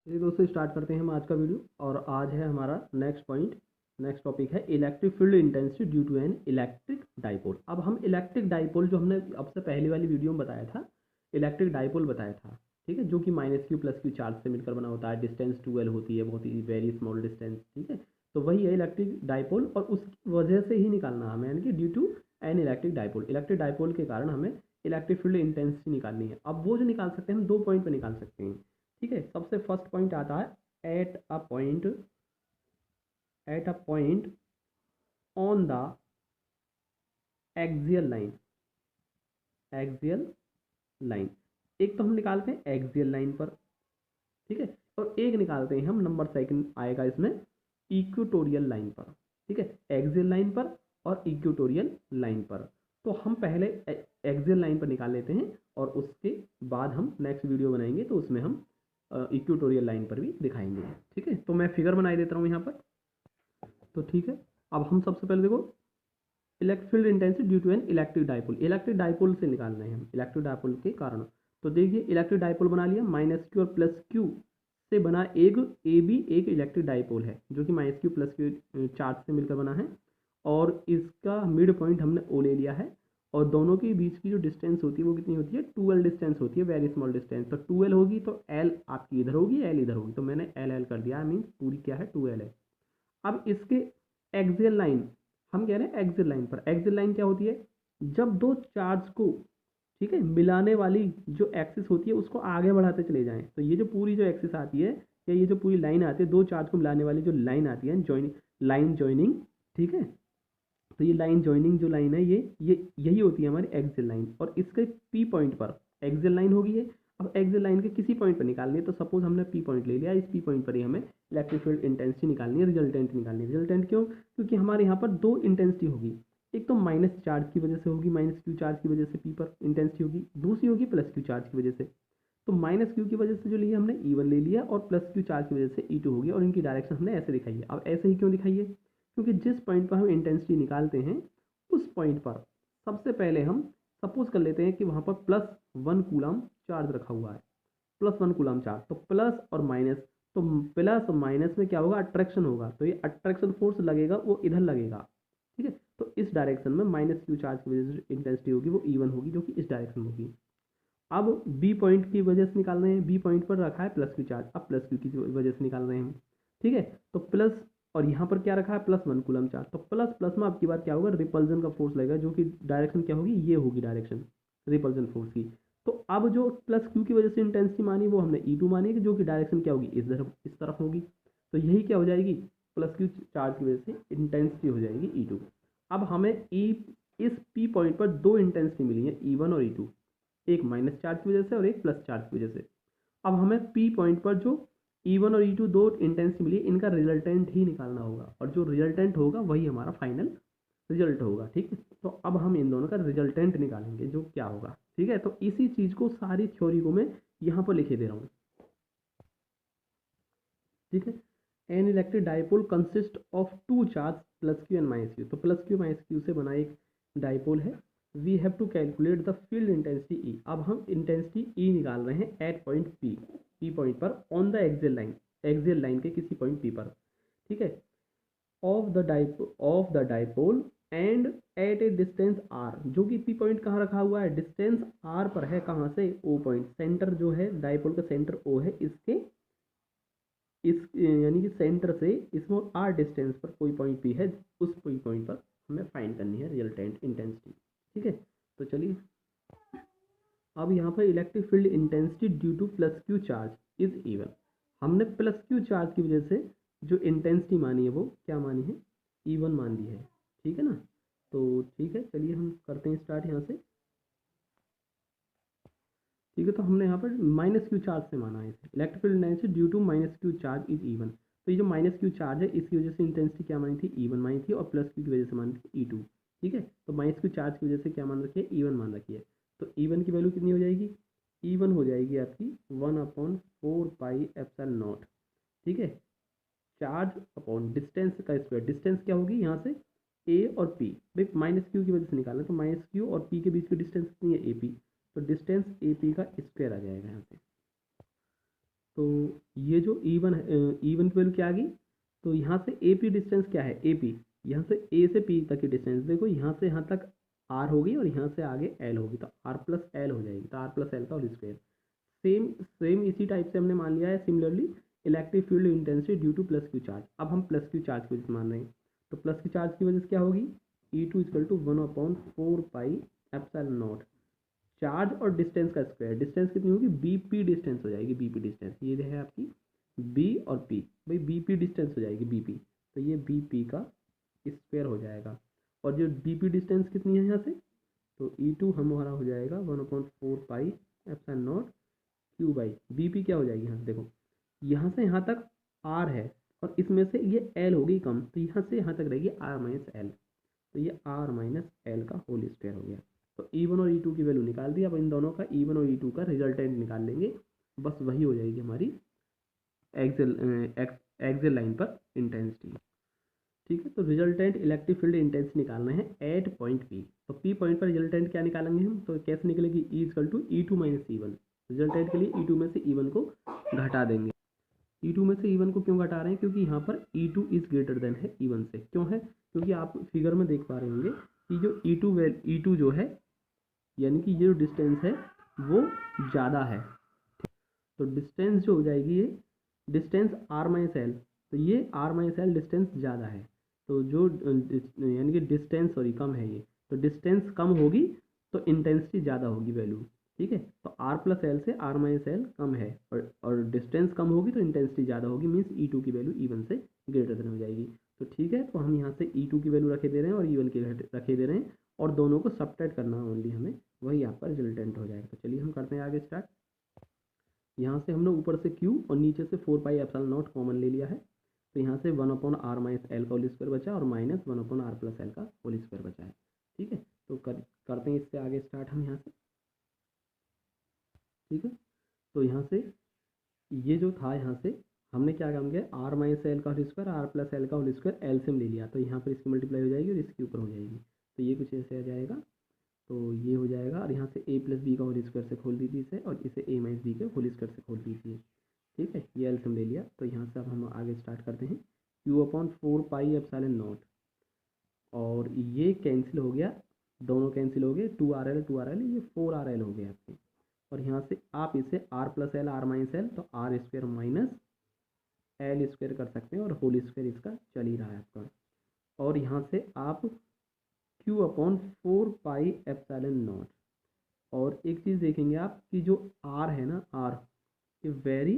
चलिए दोस्तों स्टार्ट करते हैं हम आज का वीडियो। और आज है हमारा नेक्स्ट टॉपिक है electric field intensity due to an electric dipole. अब हम इलेक्ट्रिक डाइपोल जो हमने अब से पहले वाली वीडियो में बताया था, इलेक्ट्रिक डाइपोल बताया था, ठीक है, जो कि -q+q चार्ज से मिलकर बना होता है, डिस्टेंस 12 होती है, बहुत ही वेरी स्मॉल डिस्टेंस, ठीक है। तो वही है इलेक्ट्रिक डाइपोल और उसकी वजह से ही निकालना हमें, यानी कि due to an electric dipole के कारण हमें इलेक्ट्रिक फील्ड इंटेंसिटी निकालनी है। अब वो जो निकाल सकते हैं हम दो पॉइंट पे निकाल सकते हैं, ठीक है। सबसे फर्स्ट पॉइंट आता है at a point on the axial line. एक तो हम निकालते हैं एक्सियल लाइन पर, ठीक है, और एक निकालते हैं हम, नंबर सेकंड आएगा इसमें, इक्वेटोरियल लाइन पर, ठीक है, एक्सियल लाइन पर और इक्वेटोरियल लाइन पर। तो हम पहले एक्सियल लाइन पर निकाल लेते हैं और उसके बाद हम नेक्स्ट वीडियो बनाएंगे तो उसमें हम इक्वेटोरियल लाइन पर भी दिखाएंगे, ठीक है। तो मैं फिगर बनाई देता हूँ यहाँ पर। तो ठीक है, अब हम सबसे पहले देखो electric field intensity due to an electric dipole से निकालना है हम, इलेक्ट्रिक डाइपोल के कारण। तो देखिए इलेक्ट्रिक डाइपोल बना लिया, -q और +q से बना एक ए बी एक इलेक्ट्रिक डाइपोल है जो कि -q+q चार्ज से मिलकर बना है, और इसका मिड पॉइंट हमने ओ ले लिया है। और दोनों के बीच की जो डिस्टेंस होती है वो कितनी होती है, 12 डिस्टेंस होती है, वेरी स्मॉल डिस्टेंस। तो 12 होगी तो एल आपकी इधर होगी, एल इधर होगी, तो मैंने एल कर दिया, मीन पूरी क्या है 2l है। अब इसके एक्सियल लाइन, हम कह रहे हैं एक्सियल लाइन पर, एक्सियल लाइन क्या होती है, जब दो चार्ज को, ठीक है, मिलाने वाली जो एक्सिस होती है उसको आगे बढ़ाते चले जाएं। तो ये जो पूरी जो एक्सिस आती है या ये जो पूरी लाइन आती है, दो चार्ज को मिलाने वाली जो लाइन आती है, लाइन जॉइनिंग, ठीक है। तो ये लाइन जॉइनिंग जो लाइन है ये यही होती है हमारी एक्सियल लाइन, और इसके पी पॉइंट पर एक्सियल लाइन होगी ये। अब एक्सियल लाइन के किसी पॉइंट पर निकालनी है, तो सपोज हमने पी पॉइंट ले लिया, इस पी पॉइंट पर ही हमें इलेक्ट्रिक फील्ड इंटेंसिटी निकालनी है, रिजल्टेंट निकालनी है। रिजल्टेंट क्यों, क्योंकि हमारे यहाँ पर दो इंटेंसिटी होगी, एक तो माइनस चार्ज की वजह से होगी, -q चार्ज की वजह से पी पर इंटेंसिटी होगी, दूसरी होगी +q चार्ज की वजह से। तो -q की वजह से जो लिया हमने E1 ले लिया, और +q चार्ज की वजह से E2 होगी, और इनकी डायरेक्शन हमने ऐसे दिखाई है। अब ऐसे ही क्यों दिखाई है, क्योंकि जिस पॉइंट पर हम इंटेंसिटी निकालते हैं उस पॉइंट पर सबसे पहले हम सपोज कर लेते हैं कि वहाँ पर +1 कूलम चार्ज रखा हुआ है, +1 कूलम चार्ज। तो प्लस और माइनस, तो प्लस और माइनस में क्या होगा, अट्रैक्शन होगा, तो ये अट्रैक्शन फोर्स लगेगा वो इधर लगेगा, ठीक है। तो इस डायरेक्शन में -q चार्ज की वजह से इंटेंसिटी होगी वो E1 होगी, जो कि इस डायरेक्शन में होगी। अब बी पॉइंट की वजह से निकाल रहे हैं, बी पॉइंट पर रखा है +q चार्ज, अब +q की वजह से निकाल रहे हैं हम, ठीक है। तो प्लस, और यहाँ पर क्या रखा है, +1 कूलम चार्ज। तो प्लस प्लस में आपकी बात क्या होगा, रिपल्जन का फोर्स लगेगा, जो कि डायरेक्शन क्या होगी, ये होगी डायरेक्शन रिपल्जन फोर्स की। तो अब जो +q की वजह से इंटेंसिटी मानी वो हमने E2 मानी, जो कि डायरेक्शन क्या होगी, इस तरफ होगी। तो यही क्या हो जाएगी, +q चार्ज की वजह से इंटेंसिटी हो जाएगी E2। अब हमें इस P पॉइंट पर दो इंटेंसिटी मिली है, E1 और E2, एक माइनस चार्ज की वजह से और एक प्लस चार्ज की वजह से। अब हमें P पॉइंट पर जो E1 और E2 दो इंटेंसिटी मिली, इनका रिजल्टेंट ही निकालना होगा, और जो रिजल्टेंट होगा वही हमारा फाइनल रिजल्ट होगा, ठीक है। तो अब हम इन दोनों का रिजल्टेंट निकालेंगे, जो क्या होगा, ठीक है। तो इसी चीज़ को, सारी थ्योरी को मैं यहाँ पर लिखे दे रहा हूँ, ठीक है। An electric dipole consist of two charge +q and -q। तो +q से बना एक डाइपोल है। We have to calculate the field intensity E। अब हम इंटेंसिटी E निकाल रहे हैं एट पॉइंट P पॉइंट पर ऑन द एक्सियल लाइन के किसी पॉइंट P पर, ठीक है, of the dipole and at a distance r, जो कि P पॉइंट कहाँ रखा हुआ है, डिस्टेंस r पर है, कहाँ से, O पॉइंट, सेंटर जो है डाइपोल का सेंटर O है, इसके इस यानी कि सेंटर से इसमें r डिस्टेंस पर कोई पॉइंट P है, उस कोई पॉइंट पर हमें फाइंड करनी है रिजल्टेंट इंटेंसिटी, ठीक है। तो चलिए, अब यहाँ पर electric field intensity due to +q charge is E1। हमने +q चार्ज की वजह से जो इंटेंसिटी मानी है वो क्या मानी है, E1 मान ली है, ठीक है ना। तो ठीक है, चलिए हम करते हैं स्टार्ट यहाँ से, ठीक है। तो हमने यहाँ पर -q चार्ज से माना है electric field intensity due to -q charge is E1। तो ये जो -q चार्ज है इसकी वजह से इंटेंसिटी क्या मानी थी, E1 मानी थी, और +q की वजह से मानी थी E2, ठीक है। तो -q चार्ज की वजह से क्या मान रखी है, E1 मान रखी है। तो E1 की वैल्यू कितनी हो जाएगी, E1 हो जाएगी आपकी 1/4πε0, ठीक है, चार्ज अपॉन डिस्टेंस का स्क्वायर। डिस्टेंस क्या होगी यहाँ से, ए और पी, भाई -q की वजह से निकालना, तो -q और p के बीच की डिस्टेंस कितनी है, AP। तो डिस्टेंस AP का स्क्वायर आ जाएगा यहाँ पे। तो ये जो E1 E1 की वैल्यू क्या आ गई, तो यहाँ से AP डिस्टेंस क्या है, AP, यहाँ से A से P तक की डिस्टेंस देखो, यहाँ से यहाँ तक R होगी और यहाँ से आगे L होगी, तो R प्लस L हो जाएगी, तो R प्लस L का होल स्क्वायर। सेम सेम इसी टाइप से हमने मान लिया है similarly electric field intensity due two plus Q charge. अब हम प्लस क्यू चार्ज की वजह से मान रहे हैं, तो प्लस क्यू चार्ज की वजह से क्या होगी, E2 equal to 1/4 pi epsilon naught, charge और डिस्टेंस का स्क्वायर, डिस्टेंस कितनी होगी, BP डिस्टेंस हो जाएगी, BP डिस्टेंस ये है आपकी B और P, भाई BP डिस्टेंस हो जाएगी BP, तो ये BP का स्क्वायर हो जाएगा। और जो BP डिस्टेंस कितनी है यहाँ से, तो E2 हमारा हो जाएगा 1/4 pi epsilon not Q by BP क्या हो जाएगी, यहाँ से देखो, यहाँ से यहाँ तक R है और इसमें से ये L होगी कम, तो यहाँ से यहाँ तक रहेगी R माइनस L, तो ये R माइनस L का होल स्क्वायर हो गया। तो E1 और E2 की वैल्यू निकाल दी। अब इन दोनों का E1 और E2 का रिजल्टेंट निकाल लेंगे, बस वही हो जाएगी हमारी एक्सियल लाइन पर इंटेंसिटी। ठीक है, तो रिजल्टेंट इलेक्ट्रिक फील्ड इंटेंसिटी निकालना है एट पॉइंट P। तो P पॉइंट पर रिजल्टेंट क्या निकालेंगे हम, तो कैसे निकलेगी, E equal to E2 minus E1, resultant के लिए E2 में से E1 को घटा देंगे। E2 में से E1 को क्यों घटा रहे हैं, क्योंकि यहाँ पर E2 इज ग्रेटर देन है E1 से, क्यों है, क्योंकि आप फिगर में देख पा रहे होंगे कि जो E2 जो है, यानी कि ये जो डिस्टेंस है वो ज़्यादा है, तो डिस्टेंस जो हो जाएगी ये डिस्टेंस R माइनस L, तो ये R माइनस L डिस्टेंस ज़्यादा है, तो जो यानी कि डिस्टेंस सॉरी कम है ये, तो डिस्टेंस कम होगी तो इंटेंसिटी ज़्यादा होगी वैल्यू। ठीक है, तो R प्लस L से R माइनस L कम है और डिस्टेंस कम होगी तो इंटेंसिटी ज़्यादा होगी, मीन्स E2 की वैल्यू E1 से ग्रेटर देन हो जाएगी। तो ठीक है, तो हम यहाँ से E2 की वैल्यू रखे दे रहे हैं और E1 की रखे दे रहे हैं और दोनों को सबट्रैक्ट करना है ओनली हमें, वही आपका रिजल्टेंट हो जाएगा। तो चलिए हम करते हैं आगे स्टार्ट। यहाँ से हमने ऊपर से Q और नीचे से 4 पाई एप्सिलॉन नॉट कॉमन ले लिया है, तो यहाँ से 1/r माइनस L का होल स्क्वायर बचा और माइनस 1/r प्लस L का होल स्क्वायर बचा है। ठीक है, तो करते हैं इससे आगे स्टार्ट हम यहाँ से। ठीक है, तो यहाँ से ये जो था, यहाँ से हमने क्या काम किया, R माइनस L का whole square R plus L का होल स्क्वायर एलसीएम ले लिया, तो यहाँ पर इसकी मल्टीप्लाई हो जाएगी और इसके ऊपर हो जाएगी, तो ये कुछ ऐसे आ जाएगा, तो ये हो जाएगा। और यहाँ से A प्लस बी का होल स्क्वायर से खोल दीजिए इसे, और इसे A माइनस बी के होल स्क्वायर से खोल दीजिए। ठीक है, ये एलसीएम ले लिया, तो यहाँ से अब हम आगे स्टार्ट करते हैं। Q/4 पाई एप्सिलॉन नॉट, और ये कैंसिल हो गया, दोनों कैंसिल हो गए, 2RL ये 4RL हो गया आपके, और यहाँ से आप इसे R plus L R minus L, तो R square minus L square कर सकते हैं और होल स्क्वायर इसका चल ही रहा है आपका। और यहाँ से आप Q/4 पाई एप्सिलॉन नॉट, और एक चीज़ देखेंगे आप कि जो R है ना, R ये वेरी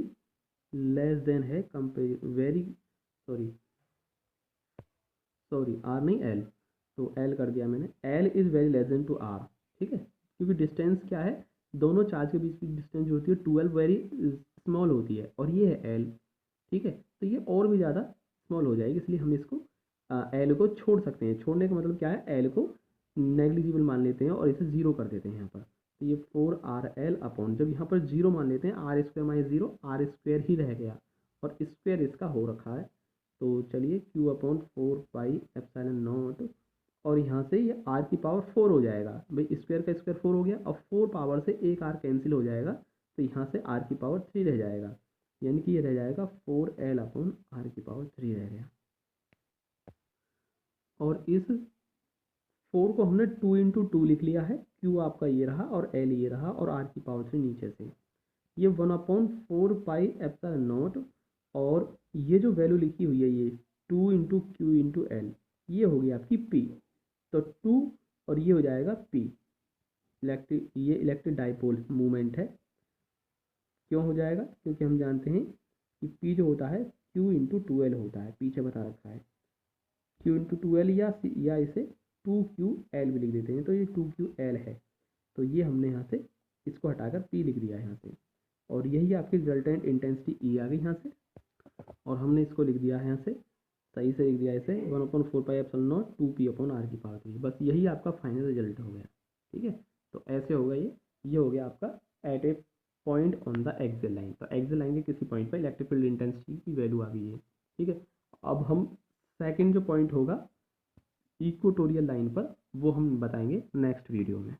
लेस देन है कंपेयर वेरी सॉरी R नहीं L, तो L कर दिया मैंने, L is very less than to R। ठीक है, क्योंकि डिस्टेंस क्या है, दोनों चार्ज के बीच की डिस्टेंस जो होती है 12 वेरी स्मॉल होती है, और ये है L। ठीक है, तो ये और भी ज़्यादा स्मॉल हो जाएगी, इसलिए हम इसको L को छोड़ सकते हैं। छोड़ने का मतलब क्या है, L को नेग्लिजिबल मान लेते हैं और इसे ज़ीरो कर देते हैं यहाँ पर, तो ये 4RL अपॉन, जब यहाँ पर जीरो मान लेते हैं, R square minus zero, R square ही रह गया और स्क्वायर इसका हो रखा है। तो चलिए Q/4 पाई एप्सिलॉन नॉट, और यहाँ से ये R की पावर 4 हो जाएगा, भाई स्क्वायर का स्क्वायर 4 हो गया, और 4 पावर से एक R कैंसिल हो जाएगा, तो यहाँ से R की पावर 3 रह जाएगा, यानी कि ये रह जाएगा 4L अपॉन R की पावर 3 रह गया। और इस 4 को हमने 2 × 2 लिख लिया है, Q आपका ये रहा और L ये रहा और R की पावर 3 नीचे से, ये 1/4 पाई एप्सिलॉन नॉट, और ये जो वैल्यू लिखी हुई है ये 2 × Q × L, ये हो गई आपकी P, तो 2 और ये हो जाएगा P, ये इलेक्ट्रिक डाइपोल मूवमेंट है। क्यों हो जाएगा, क्योंकि हम जानते हैं कि P जो होता है Q × 2L होता है, पीछे बता रखा है Q × 2L, या इसे 2QL भी लिख देते हैं, तो ये 2QL है, तो ये हमने यहाँ से इसको हटाकर P लिख दिया है यहाँ से, और यही आपकी रिजल्टेंट इंटेंसिटी E आ गई यहाँ से, और हमने इसको लिख दिया है यहाँ से, सही से लिख दिया इसे 1/4 पाई एप्सिलॉन नॉट 2P/R की पावर 3, बस यही आपका फाइनल रिजल्ट हो गया। ठीक है, तो ऐसे होगा ये हो गया आपका at a point on the axial line, तो एक्सियल लाइन के किसी पॉइंट पर इलेक्ट्रिक फील्ड इंटेंसिटी की वैल्यू आ गई है। ठीक है, अब हम सेकंड जो पॉइंट होगा इक्वेटोरियल लाइन पर, वो हम बताएंगे नेक्स्ट वीडियो में।